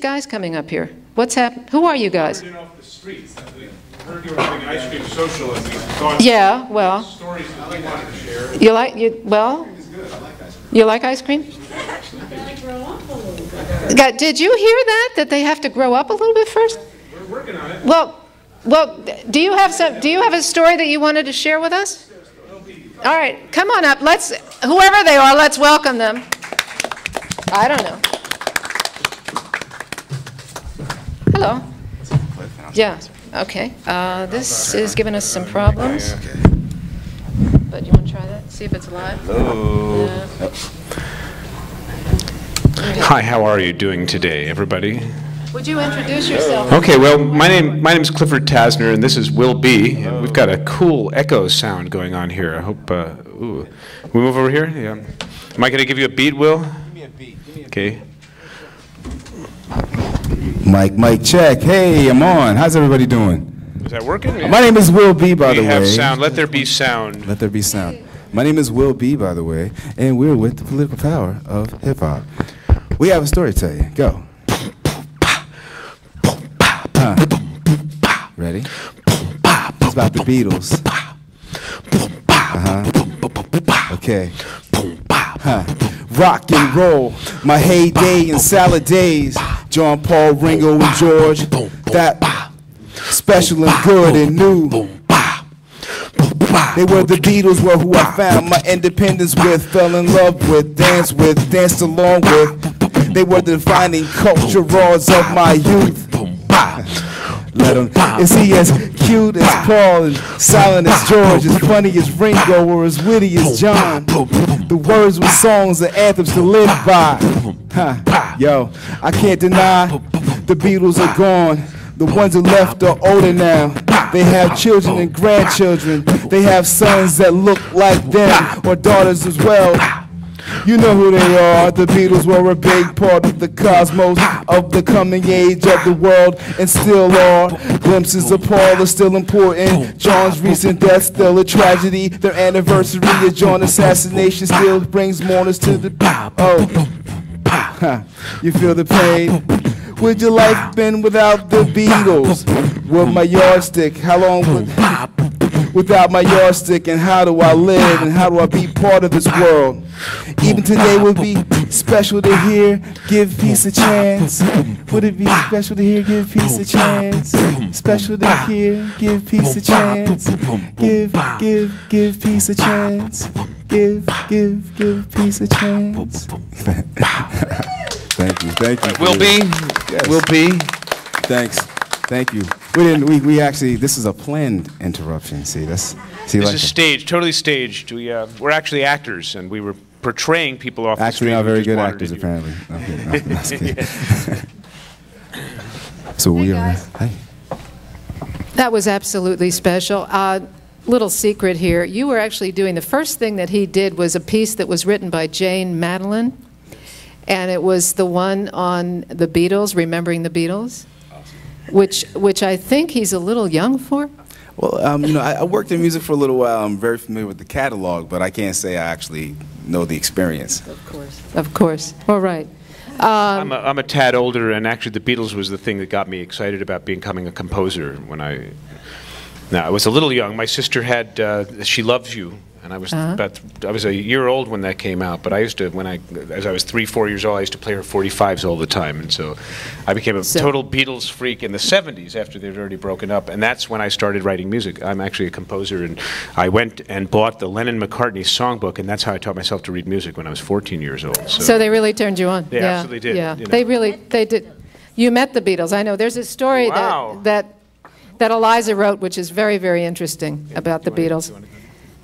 guys coming up here? What's happened? Who are you guys? We're off the streets. We heard you were having ice cream social, and we thought yeah, well, stories that we wanted to share. You like you like ice cream? Did you hear that they have to grow up a little bit first? We're working on it. Well, do you have a story that you wanted to share with us? All right, come on up. Whoever they are, let's welcome them. I don't know. Hello. Yeah. Okay. This is giving us some problems. But you want to try that? See if it's live? Hello. Hi, how are you doing today, everybody? Would you introduce yourself? Okay, well, my name's Clifford Tasner, and this is WillB, and we've got a cool echo sound going on here. I hope, ooh. We move over here? Yeah. Am I going to give you a beat, Will? Give me a beat. Okay. Mic, check. Hey, I'm on. How's everybody doing? Is that working? Yeah. My name is WillB, by the way. We have sound. Let there be sound. Let there be sound. My name is WillB, by the way, and we're with the political power of hip-hop. We have a story to tell you. Go. Ready? It's about the Beatles. Okay. Rock and roll, my heyday and salad days. John, Paul, Ringo, and George. That special and good and new. They were the Beatles, were who I found my independence with, fell in love with, danced along with. They were the defining culture raws of my youth. Let him. Is he as cute as Paul and silent as George, as funny as Ringo, or as witty as John? The words were songs and anthems to live by. Yo, I can't deny the Beatles are gone. The ones who left are older now. They have children and grandchildren. They have sons that look like them, or daughters as well. You know who they are. The Beatles were a big part of the cosmos, of the coming age of the world, and still are. Glimpses of Paul are still important. John's recent death still a tragedy. Their anniversary of John assassination still brings mourners to the... Oh, you feel the pain? Would your life been without the Beatles? With my yardstick, how long would... Without my yardstick, and how do I live, and how do I be part of this world? Even today would be special to hear, give peace a chance. Would it be special to hear, give peace a chance? Special to hear, give peace a chance. Give peace a chance. Give peace a chance. Thank you. WillB. Yes. WillB. Thanks. Thank you. We actually, this is a planned interruption. This is staged, totally staged. We're actually actors, and we were portraying people off the street. Actually, not very good actors, apparently. Okay. So we are. Hey. That was absolutely special. Little secret here. You were actually doing, the first thing that he did was a piece that was written by Jane Madeline, and it was the one on the Beatles, remembering the Beatles. Which I think he's a little young for. Well, I worked in music for a little while. I'm very familiar with the catalog, but I can't say I actually know the experience. Of course. All right. I'm a tad older, and actually the Beatles was the thing that got me excited about becoming a composer when I was a little young. My sister had She Loves You, and I was I was a year old when that came out, but I used to, as I was 3-4 years old, I used to play her 45s all the time, and so I became a total Beatles freak in the 70s after they'd already broken up, and that's when I started writing music. I'm actually a composer, and I went and bought the Lennon-McCartney songbook, and that's how I taught myself to read music when I was 14 years old. So they really turned you on. They absolutely did. Yeah, they did. You met the Beatles. I know. There's a story that Eliza wrote, which is very, very interesting about the Beatles.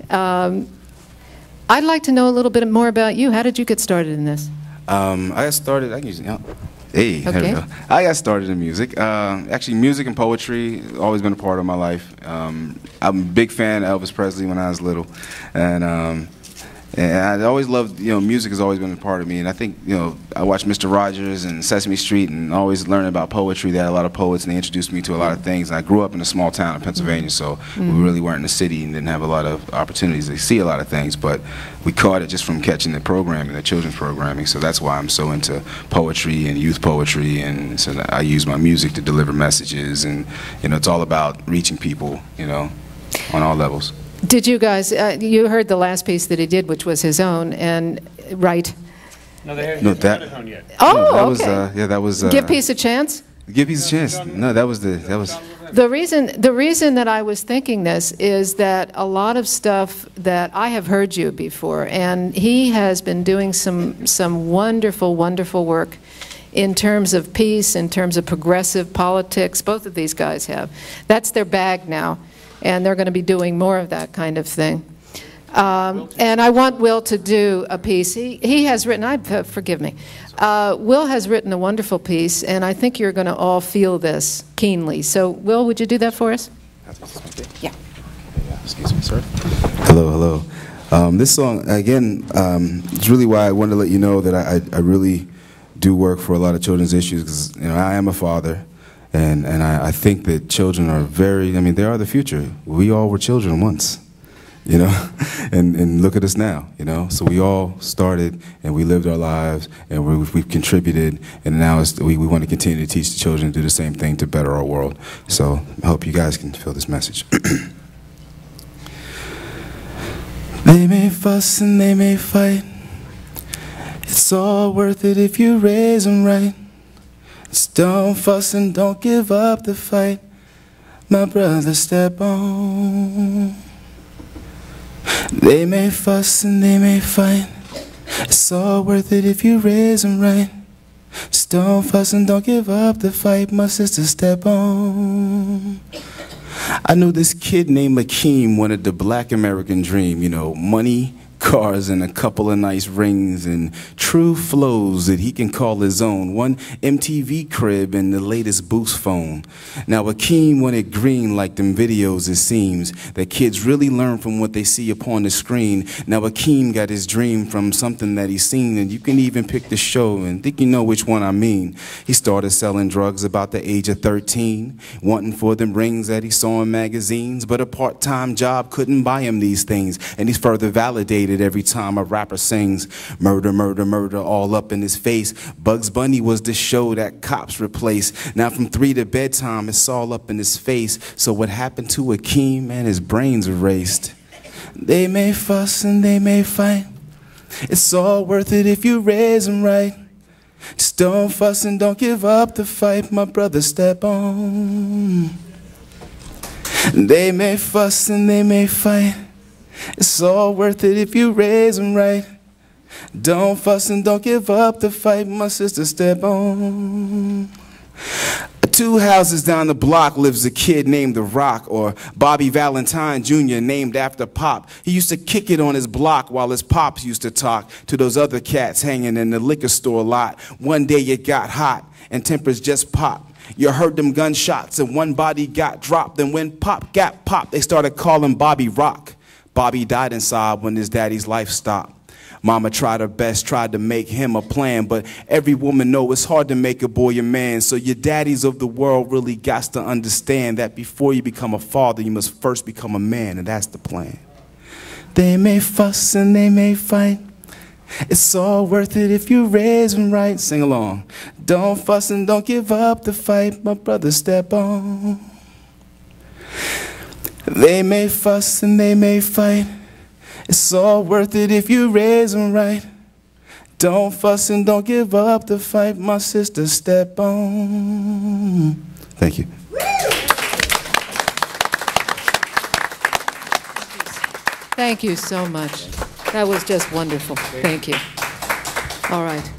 I'd like to know a little bit more about you. How did you get started in this? I got started. There we go. I got started in music. Actually, music and poetry always been a part of my life. I'm a big fan of Elvis Presley when I was little, and And I always loved, music has always been a part of me. And I think, I watched Mr. Rogers and Sesame Street and always learning about poetry. They had a lot of poets, and they introduced me to a lot of things. And I grew up in a small town in Pennsylvania, so we really weren't in the city and didn't have a lot of opportunities to see a lot of things. But we caught it just from catching the programming, the children's programming. So that's why I'm so into poetry and youth poetry. And so I use my music to deliver messages. And, it's all about reaching people, on all levels. Did you guys, you heard the last piece that he did, which was his own, and right? No, they haven't done it on yet. Oh, no, that okay. Was, that was... Give Peace a Chance? Give Peace a Chance. No, that was... The reason that I was thinking this is that a lot of stuff that I have heard you before, and he has been doing some wonderful, wonderful work in terms of peace, in terms of progressive politics. Both of these guys have. That's their bag now. And they're going to be doing more of that kind of thing. And I want Will to do a piece. He has written, forgive me, Will has written a wonderful piece, and I think you're going to all feel this keenly. So, Will, would you do that for us? Yeah. Excuse me, sir. Hello, hello. This song, again, is really why I wanted to let you know that I really do work for a lot of children's issues, because I am a father. And I think that children are they are the future. We all were children once, and look at us now, So we all started, and we lived our lives, and we've contributed, and now we want to continue to teach the children to do the same thing to better our world. So I hope you guys can feel this message. They may fuss and they may fight. It's all worth it if you raise them right. Just don't fuss and don't give up the fight. My brother, step on. They may fuss and they may fight. It's all worth it if you raise them right. Just don't fuss and don't give up the fight. My sister, step on. I knew this kid named Akeem wanted the black American dream, money, cars, and a couple of nice rings, and true flows that he can call his own. One MTV crib and the latest Boost phone. Now Akeem wanted green like them videos, it seems, that kids really learn from what they see upon the screen. Now Akeem got his dream from something that he's seen, and you can even pick the show and think you know which one I mean. He started selling drugs about the age of 13, wanting for them rings that he saw in magazines, but a part-time job couldn't buy him these things, and he's further validated every time a rapper sings murder, murder, murder all up in his face. Bugs Bunny was the show that cops replaced. Now from 3 to bedtime, it's all up in his face. So what happened to Akeem? Man, his brain's erased. They may fuss and they may fight. It's all worth it if you raise them right. Just don't fuss and don't give up the fight. My brother, step on. They may fuss and they may fight. It's all worth it if you raise them right. Don't fuss and don't give up the fight. My sister, step on. 2 houses down the block lives a kid named The Rock, or Bobby Valentine Jr., named after Pop. He used to kick it on his block while his pops used to talk to those other cats hanging in the liquor store lot. One day it got hot and tempers just popped. You heard them gunshots and one body got dropped. And when Pop got popped, they started calling Bobby Rock. Bobby died inside when his daddy's life stopped. Mama tried her best, tried to make him a plan, but every woman know it's hard to make a boy a man. So your daddies of the world really got to understand that before you become a father, you must first become a man, and that's the plan. They may fuss and they may fight. It's all worth it if you raise them right. Sing along. Don't fuss and don't give up the fight. My brother, step on. They may fuss and they may fight. It's all worth it if you raise them right. Don't fuss and don't give up the fight. My sister, step on. Thank you. Thank you so much. That was just wonderful. Thank you. All right.